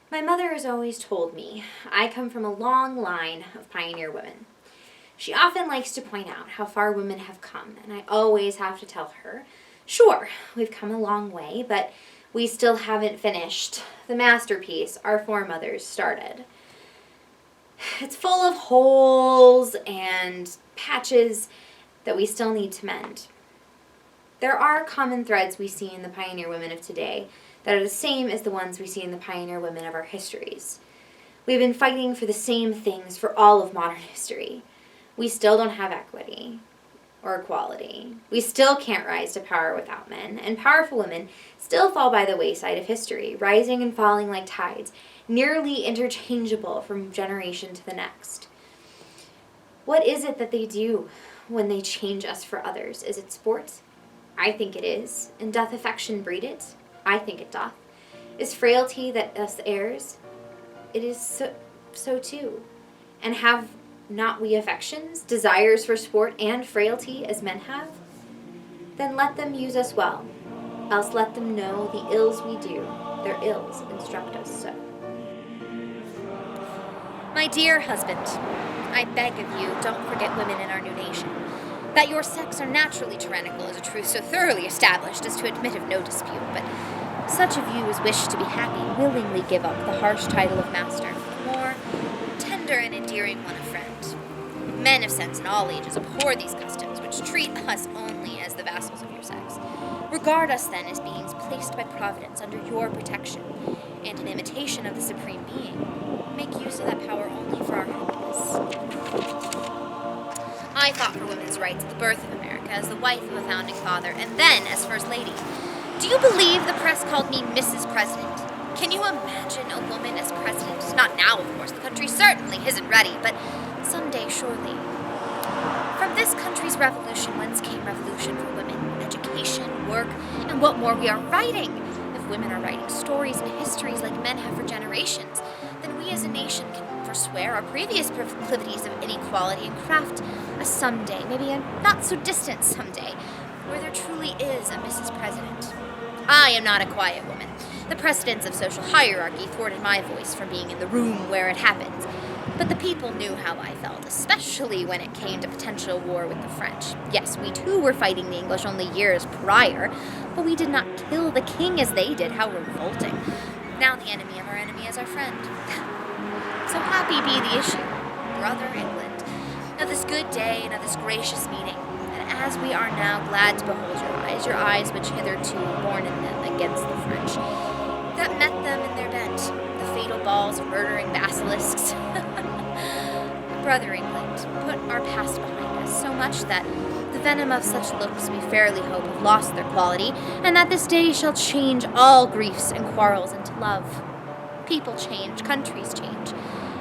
My mother has always told me I come from a long line of pioneer women. She often likes to point out how far women have come, and I always have to tell her, sure, we've come a long way, but we still haven't finished the masterpiece our foremothers started. It's full of holes and patches that we still need to mend. There are common threads we see in the pioneer women of today that are the same as the ones we see in the pioneer women of our histories. We've been fighting for the same things for all of modern history. We still don't have equity or equality. We still can't rise to power without men, and powerful women still fall by the wayside of history, rising and falling like tides, nearly interchangeable from generation to the next. What is it that they do when they change us for others? Is it sport? I think it is. And doth affection breed it? I think it doth. Is frailty that us heirs? It is so too. And have not we affections, desires for sport and frailty as men have? Then let them use us well, else let them know the ills we do, their ills instruct us so. My dear husband, I beg of you, don't forget women in our new nation. That your sex are naturally tyrannical is a truth so thoroughly established as to admit of no dispute, but such of you as wish to be happy willingly give up the harsh title of master for the more tender and endearing one of friend. Men of sense in all ages abhor these customs, which treat us only as the vassals of your sex. Regard us then as beings placed by Providence under your protection, and in imitation of the Supreme Being, make use of that power only for our happiness. I fought for women's rights at the birth of America as the wife of a founding father, and then as First Lady. Do you believe the press called me Mrs. President? Can you imagine a woman as president? Not now, of course. The country certainly isn't ready, but someday, surely. From this country's revolution, whence came revolution for women, education, work, and what more we are writing. If women are writing stories and histories like men have for generations, then we as a nation can forswear our previous proclivities of inequality and craft a someday, maybe a not-so-distant someday, where there truly is a Mrs. President. I am not a quiet woman. The precedents of social hierarchy thwarted my voice from being in the room where it happened. But the people knew how I felt, especially when it came to potential war with the French. Yes, we too were fighting the English only years prior, but we did not kill the king as they did. How revolting. Now the enemy of our enemy is our friend. So happy be the issue, brother England, of this good day and of this gracious meeting. And as we are now glad to behold your eyes which hitherto warned them against the French, that met them in their bent, the fatal balls of murdering basilisks. Brother England, put our past behind us, so much that the venom of such looks we fairly hope have lost their quality, and that this day shall change all griefs and quarrels into love. People change, countries change,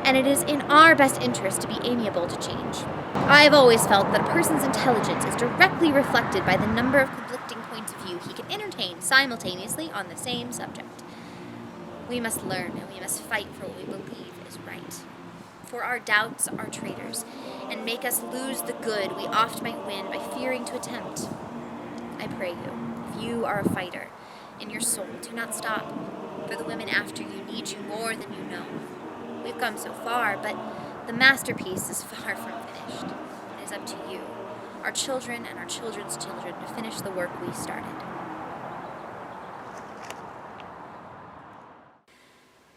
and it is in our best interest to be amiable to change. I have always felt that a person's intelligence is directly reflected by the number of conflicting points of view he can entertain simultaneously on the same subject. We must learn, and we must fight for what we believe is right. For our doubts are traitors, and make us lose the good we oft might win by fearing to attempt. I pray you, if you are a fighter, in your soul, do not stop, for the women after you need you more than you know. We've come so far, but the masterpiece is far from finished. It is up to you, our children and our children's children, to finish the work we started.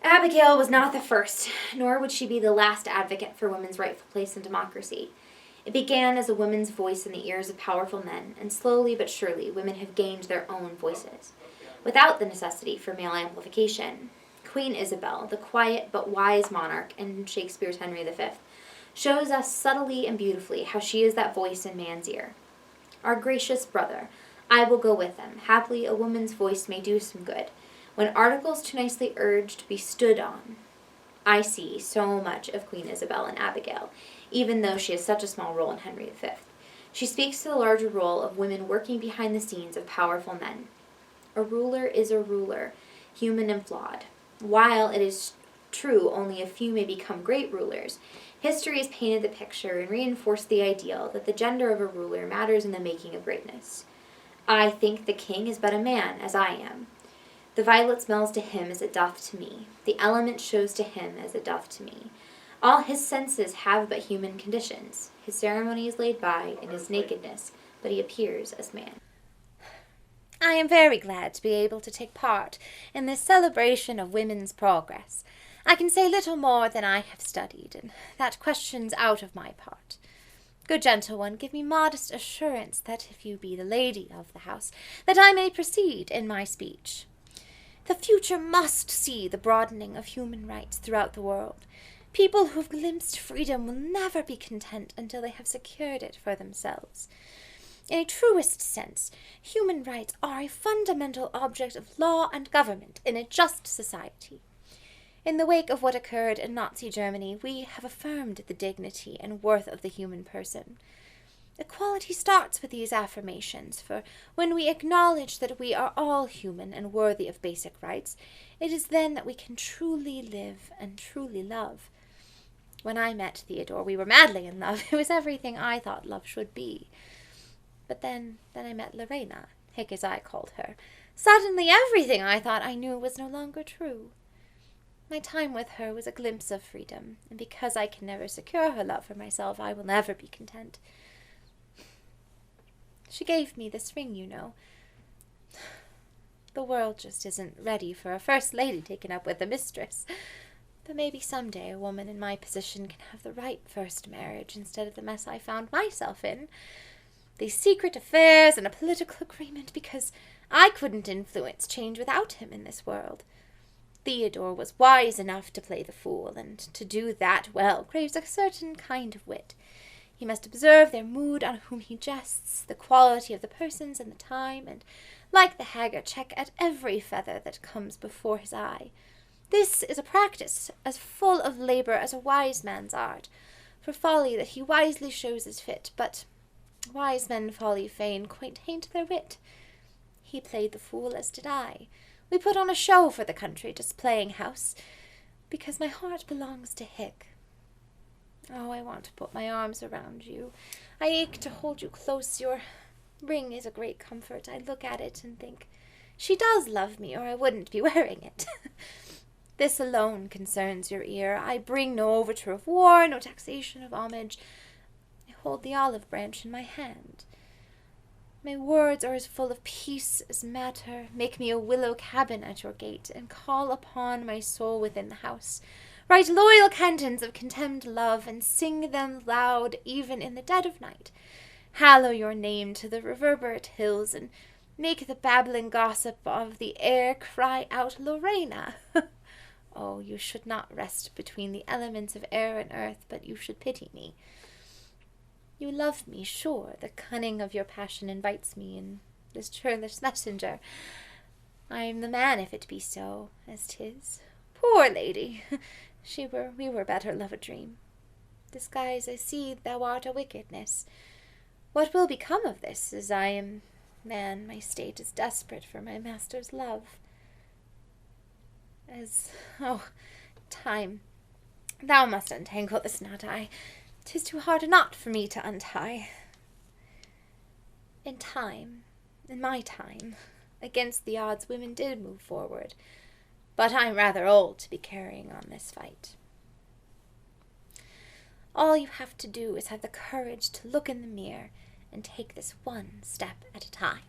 Abigail was not the first, nor would she be the last advocate for women's rightful place in democracy. It began as a woman's voice in the ears of powerful men, and slowly but surely women have gained their own voices, without the necessity for male amplification. Queen Isabel, the quiet but wise monarch in Shakespeare's Henry V, shows us subtly and beautifully how she is that voice in man's ear. Our gracious brother, I will go with them. Haply a woman's voice may do some good, when articles too nicely urged be stood on. I see so much of Queen Isabel in Abigail, even though she has such a small role in Henry V. She speaks to the larger role of women working behind the scenes of powerful men. A ruler is a ruler, human and flawed. While it is true only a few may become great rulers, history has painted the picture and reinforced the ideal that the gender of a ruler matters in the making of greatness. I think the king is but a man, as I am. The violet smells to him as it doth to me. The element shows to him as it doth to me. All his senses have but human conditions. His ceremony is laid by in his nakedness, but he appears as man. I am very glad to be able to take part in this celebration of women's progress. I can say little more than I have studied, and that question's out of my part. Good gentle one, give me modest assurance that if you be the lady of the house, that I may proceed in my speech. The future must see the broadening of human rights throughout the world. People who have glimpsed freedom will never be content until they have secured it for themselves. In a truest sense, human rights are a fundamental object of law and government in a just society. In the wake of what occurred in Nazi Germany, we have affirmed the dignity and worth of the human person. Equality starts with these affirmations, for when we acknowledge that we are all human and worthy of basic rights, it is then that we can truly live and truly love. When I met Theodore, we were madly in love. It was everything I thought love should be. But then I met Lorena, Hick as I called her. Suddenly everything I thought I knew was no longer true. My time with her was a glimpse of freedom, and because I can never secure her love for myself, I will never be content. She gave me this ring, you know. The world just isn't ready for a first lady taken up with a mistress. But maybe someday a woman in my position can have the right first marriage instead of the mess I found myself in. These secret affairs and a political agreement, because I couldn't influence change without him in this world. Theodore was wise enough to play the fool, and to do that well craves a certain kind of wit. He must observe their mood on whom he jests, the quality of the persons and the time, and, like the haggard, check at every feather that comes before his eye. This is a practice as full of labour as a wise man's art, for folly that he wisely shows is fit, but wise men folly fain quite haint their wit. He played the fool, as did I. We put on a show for the country, displaying house, because my heart belongs to Hick. Oh, I want to put my arms around you. I ache to hold you close. Your ring is a great comfort. I look at it and think, she does love me, or I wouldn't be wearing it. This alone concerns your ear. I bring no overture of war, no taxation of homage. I hold the olive branch in my hand. My words are as full of peace as matter. Make me a willow cabin at your gate, and call upon my soul within the house. Write loyal cantons of contemned love, and sing them loud even in the dead of night. Hallow your name to the reverberate hills, and make the babbling gossip of the air cry out, Lorena! Oh, you should not rest between the elements of air and earth, but you should pity me. You love me, sure. The cunning of your passion invites me in this churlish messenger. I am the man, if it be so, as 'tis. Poor lady! We were better love a dream. Disguise, I see thou art a wickedness. What will become of this, as I am man, my state is desperate for my master's love. Time, thou must untangle this knot. 'Tis too hard a knot for me to untie. In my time, against the odds women did move forward, but I'm rather old to be carrying on this fight. All you have to do is have the courage to look in the mirror and take this one step at a time.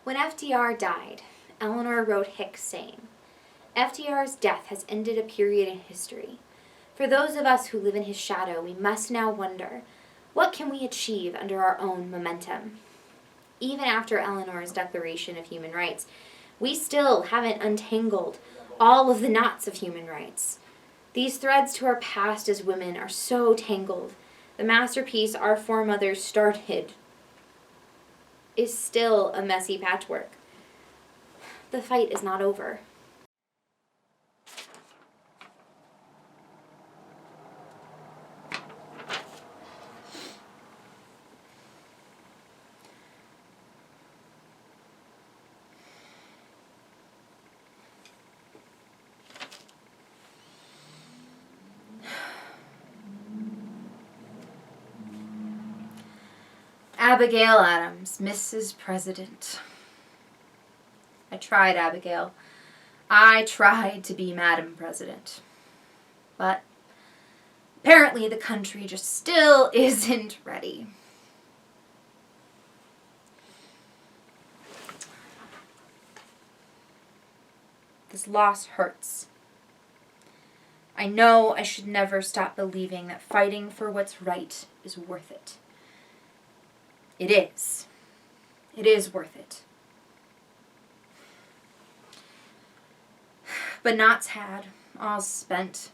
When FDR died, Eleanor wrote Hick saying, FDR's death has ended a period in history. For those of us who live in his shadow, we must now wonder, what can we achieve under our own momentum? Even after Eleanor's Declaration of Human Rights, we still haven't untangled all of the knots of human rights. These threads to our past as women are so tangled. The masterpiece our foremothers started is still a messy patchwork. The fight is not over. Abigail Adams, Mrs. President. I tried, Abigail. I tried to be Madam President. But apparently the country just still isn't ready. This loss hurts. I know I should never stop believing that fighting for what's right is worth it. It is. It is worth it. But naught's had, all's spent.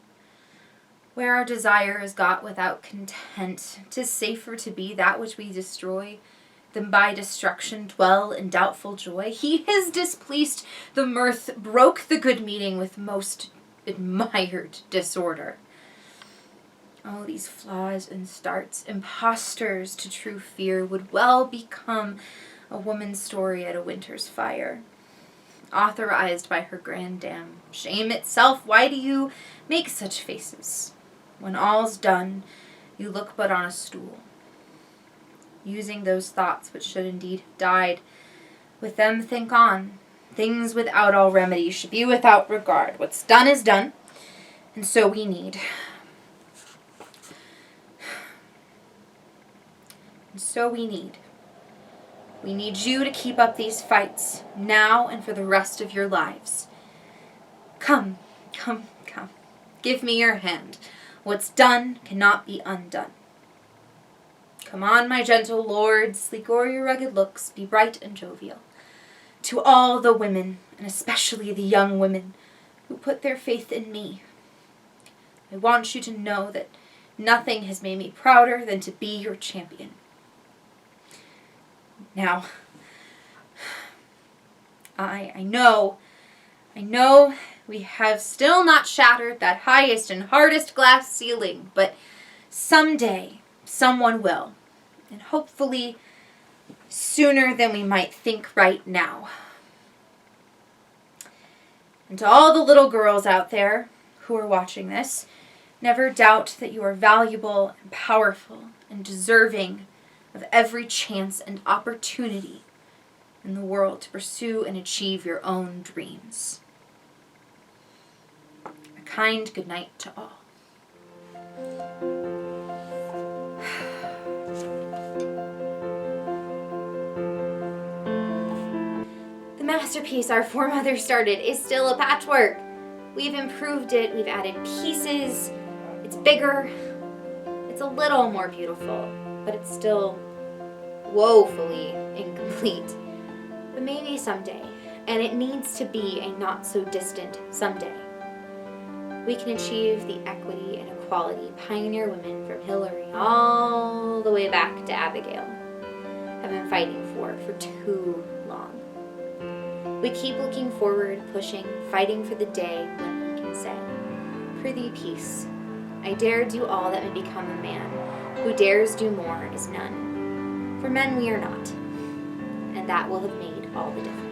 Where our desire is got without content, 'tis safer to be that which we destroy than by destruction dwell in doubtful joy. He is displeased, the mirth broke the good meeting with most admired disorder. Oh, these flaws and starts, impostors to true fear, would well become a woman's story at a winter's fire, authorized by her grandam. Shame itself, why do you make such faces? When all's done, you look but on a stool, using those thoughts which should indeed have died. With them think on. Things without all remedy should be without regard. What's done is done, and so we need. And so we need. We need you to keep up these fights, now and for the rest of your lives. Come, come, come. Give me your hand. What's done cannot be undone. Come on, my gentle lord, sleek o'er your rugged looks, be bright and jovial. To all the women, and especially the young women, who put their faith in me, I want you to know that nothing has made me prouder than to be your champion. Now, I know we have still not shattered that highest and hardest glass ceiling, but someday someone will, and hopefully sooner than we might think right now. And to all the little girls out there who are watching this, never doubt that you are valuable and powerful and deserving of every chance and opportunity in the world to pursue and achieve your own dreams. A kind good night to all. The masterpiece our foremothers started is still a patchwork. We've improved it, we've added pieces, it's bigger, it's a little more beautiful, but it's still woefully incomplete. But maybe someday, and it needs to be a not so distant someday, we can achieve the equity and equality pioneer women from Hillary all the way back to Abigail have been fighting for too long. We keep looking forward, pushing, fighting for the day when we can say, "Prithee peace, I dare do all that may become a man. Who dares do more is none. For men we are not, and that will have made all the difference."